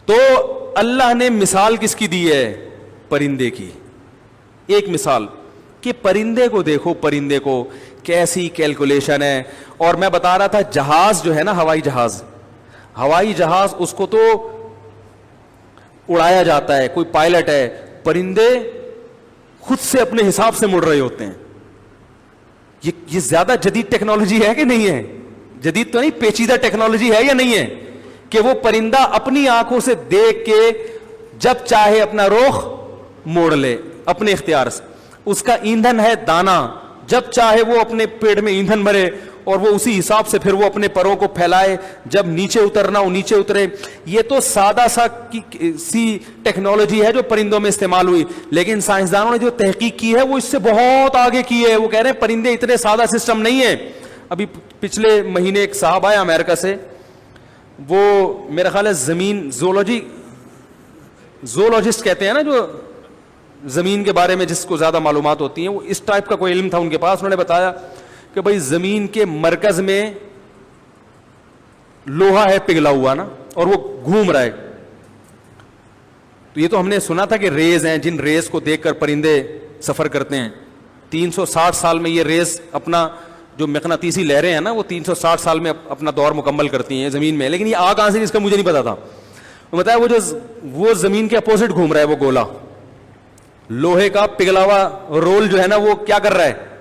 تو اللہ نے مثال کس کی دی ہے؟ پرندے کی. ایک مثال کہ پرندے کو دیکھو, پرندے کو کیسی کیلکولیشن ہے. اور میں بتا رہا تھا جہاز جو ہے نا, ہوائی جہاز اس کو تو اڑایا جاتا ہے, کوئی پائلٹ ہے. پرندے خود سے اپنے حساب سے مڑ رہے ہوتے ہیں. یہ زیادہ جدید ٹیکنالوجی ہے کہ نہیں ہے؟ جدید تو نہیں, پیچیدہ ٹیکنالوجی ہے یا نہیں ہے کہ وہ پرندہ اپنی آنکھوں سے دیکھ کے جب چاہے اپنا رخ موڑ لے اپنے اختیار سے. اس کا ایندھن ہے دانا, جب چاہے وہ اپنے پیٹ میں ایندھن بھرے اور وہ اسی حساب سے پھر وہ اپنے پروں کو پھیلائے, جب نیچے اترنا ہو نیچے اترے. یہ تو سادہ سی ٹیکنالوجی ہے جو پرندوں میں استعمال ہوئی, لیکن سائنسدانوں نے جو تحقیق کی ہے وہ اس سے بہت آگے کی ہے. وہ کہہ رہے ہیں پرندے اتنے سادہ سسٹم نہیں ہے. ابھی پچھلے مہینے ایک صاحب آیا امریکہ سے, وہ میرا خیال ہے زمین زولوجسٹ کہتے ہیں نا, جو زمین کے بارے میں جس کو زیادہ معلومات ہوتی ہیں, وہ اس ٹائپ کا کوئی علم تھا ان کے پاس. انہوں نے بتایا کہ بھائی زمین کے مرکز میں لوہا ہے پگھلا ہوا نا, اور وہ گھوم رہا ہے. تو یہ تو ہم نے سنا تھا کہ ریز ہیں, جن ریز کو دیکھ کر پرندے سفر کرتے ہیں. 360 سال میں یہ ریز اپنا جو مقناطیسی لہریں ہیں نا, وہ 360 سال میں اپنا دور مکمل کرتی ہیں زمین میں. لیکن یہ آ کہاں سے, اس کا مجھے نہیں پتا تھا. بتایا وہ زمین کے اپوزٹ گھوم رہا ہے, وہ گولا لوہے کا پگھلا ہوا رول جو ہے نا, وہ کیا کر رہا ہے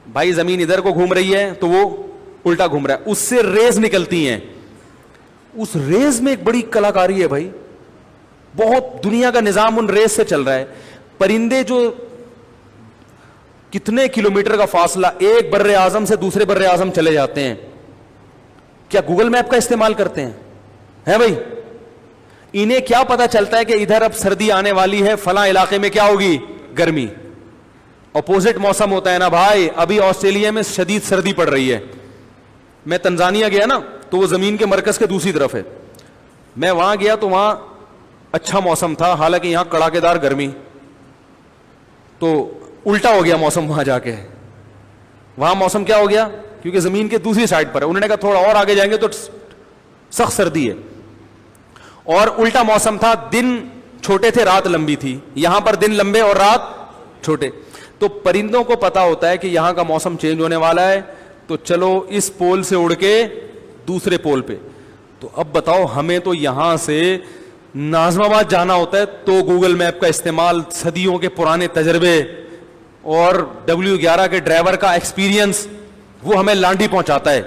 بھائی, زمین ادھر کو گھوم رہی ہے تو وہ الٹا گھوم رہا ہے. اس سے ریز نکلتی ہیں. اس ریز میں ایک بڑی کلاکاری ہے بھائی, بہت دنیا کا نظام ان ریز سے چل رہا ہے. پرندے جو کتنے کلومیٹر کا فاصلہ ایک بر اعظم سے دوسرے بر اعظم چلے جاتے ہیں, کیا گوگل میپ کا استعمال کرتے ہیں بھائی؟ انہیں کیا پتا چلتا ہے کہ ادھر اب سردی آنے والی ہے, فلاں علاقے میں کیا ہوگی, گرمی. اپوزٹ موسم ہوتا ہے نا بھائی. ابھی آسٹریلیا میں شدید سردی پڑ رہی ہے. میں تنزانیہ گیا نا, تو وہ زمین کے مرکز کے دوسری طرف ہے. میں وہاں گیا تو وہاں اچھا موسم تھا, حالانکہ یہاں کڑاکے دار گرمی. تو الٹا ہو گیا موسم وہاں جا کے. وہاں موسم کیا ہو گیا, کیونکہ زمین کے دوسری سائڈ پر ہے. انہوں نے کہا تھوڑا اور آگے جائیں گے تو سخت سردی ہے. اور الٹا موسم تھا, دن چھوٹے تھے رات لمبی تھی. یہاں پر دن لمبے اور رات چھوٹے. تو پرندوں کو پتا ہوتا ہے کہ یہاں کا موسم چینج ہونے والا ہے, تو چلو اس پول سے اڑ کے دوسرے پول پہ. تو اب بتاؤ, ہمیں تو یہاں سے ناظم آباد جانا ہوتا ہے تو گوگل میپ کا استعمال, صدیوں کے پرانے تجربے اور W11 کے ڈرائیور کا ایکسپیرینس وہ ہمیں لانڈی پہنچاتا ہے.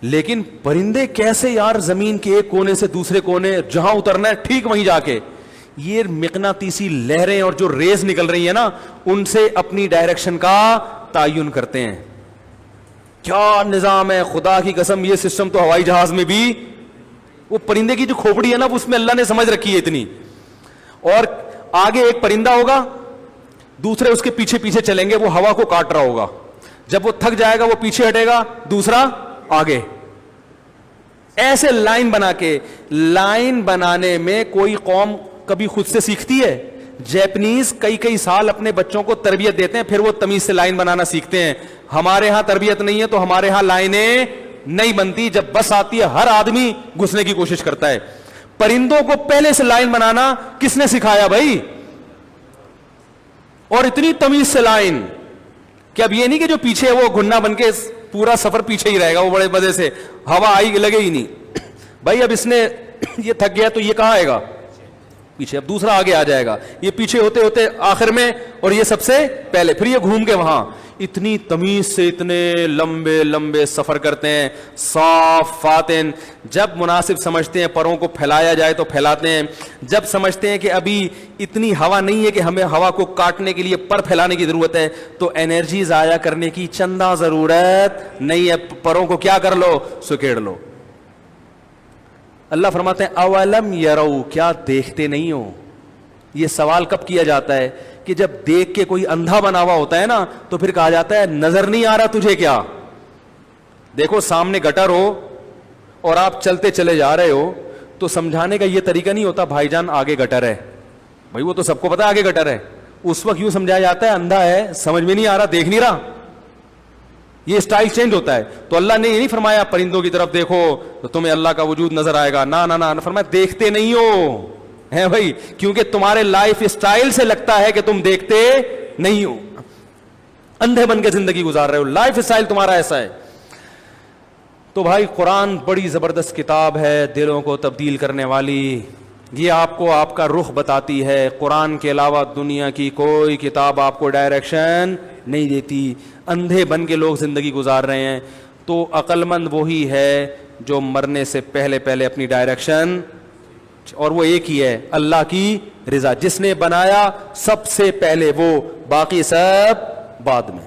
لیکن پرندے کیسے یار زمین کے ایک کونے سے دوسرے کونے, جہاں اترنا ہے ٹھیک وہیں جا کے یہ مقناطیسی لہریں اور جو ریز نکل رہی ہیں نا, ان سے اپنی ڈائریکشن کا تعین کرتے ہیں. کیا نظام ہے خدا کی قسم. یہ سسٹم تو ہوائی جہاز میں بھی, وہ پرندے کی جو کھوپڑی ہے نا, اس میں اللہ نے سمجھ رکھی ہے اتنی. اور آگے ایک پرندہ ہوگا, دوسرے اس کے پیچھے پیچھے چلیں گے, وہ ہوا کو کاٹ رہا ہوگا. جب وہ تھک جائے گا وہ پیچھے ہٹے گا, دوسرا آگے. ایسے لائن بنا کے, لائن بنانے میں کوئی قوم کبھی خود سے سیکھتی ہے؟ جیپنیز کئی سال اپنے بچوں کو تربیت دیتے ہیں, پھر وہ تمیز سے لائن بنانا سیکھتے ہیں. ہمارے ہاں تربیت نہیں ہے تو ہمارے ہاں لائنیں نہیں بنتی. جب بس آتی ہے ہر آدمی گھسنے کی کوشش کرتا ہے. پرندوں کو پہلے سے لائن بنانا کس نے سکھایا بھائی؟ اور اتنی تمیز سے لائن کہ اب یہ نہیں کہ جو پیچھے وہ گھننا بن کے پورا سفر پیچھے ہی رہے گا, وہ بڑے مزے سے ہوا آئی لگے ہی نہیں بھائی. اب اس نے یہ تھک گیا تو یہ کہاں آئے گا, پیچھے. اب دوسرا آگے آ جائے گا, یہ پیچھے ہوتے ہوتے آخر میں, اور یہ سب سے پہلے, پھر یہ گھوم کے وہاں. اتنی تمیز سے اتنے لمبے لمبے سفر کرتے ہیں, صاف فاتن. جب مناسب سمجھتے ہیں پروں کو پھیلایا جائے تو پھیلاتے ہیں. جب سمجھتے ہیں کہ ابھی اتنی ہوا نہیں ہے کہ ہمیں ہوا کو کاٹنے کے لیے پر پھیلانے کی ضرورت ہے, تو انرجی ضائع کرنے کی چندہ ضرورت نہیں ہے, پروں کو کیا کر لو, سکیڑ لو. اللہ فرماتے ہیں اولم یرو, کیا دیکھتے نہیں ہو. یہ سوال کب کیا جاتا ہے کہ جب دیکھ کے کوئی اندھا بنا ہوا ہوتا ہے نا, تو پھر کہا جاتا ہے نظر نہیں آ رہا تجھے کیا. دیکھو سامنے گٹر ہو اور آپ چلتے چلے جا رہے ہو, تو سمجھانے کا یہ طریقہ نہیں ہوتا بھائی جان آگے گٹر ہے. بھائی وہ تو سب کو پتا ہے آگے گٹر ہے. اس وقت یوں سمجھایا جاتا ہے اندھا ہے, سمجھ میں نہیں آ رہا, دیکھ نہیں رہا. یہ اسٹائل چینج ہوتا ہے. تو اللہ نے یہ نہیں فرمایا پرندوں کی طرف دیکھو تو تمہیں اللہ کا وجود نظر آئے گا, نہ فرمایا دیکھتے نہیں ہو ہے بھائی, کیونکہ تمہارے لائف اسٹائل سے لگتا ہے کہ تم دیکھتے نہیں ہو, اندھے بن کے زندگی گزار رہے ہو, لائف اسٹائل تمہارا ایسا ہے. تو بھائی قرآن بڑی زبردست کتاب ہے, دلوں کو تبدیل کرنے والی. یہ آپ کو آپ کا رخ بتاتی ہے. قرآن کے علاوہ دنیا کی کوئی کتاب آپ کو ڈائریکشن نہیں دیتی. اندھے بن کے لوگ زندگی گزار رہے ہیں. تو عقل مند وہی ہے جو مرنے سے پہلے پہلے اپنی ڈائریکشن, اور وہ ایک ہی ہے, اللہ کی رضا. جس نے بنایا سب سے پہلے وہ, باقی سب بعد میں.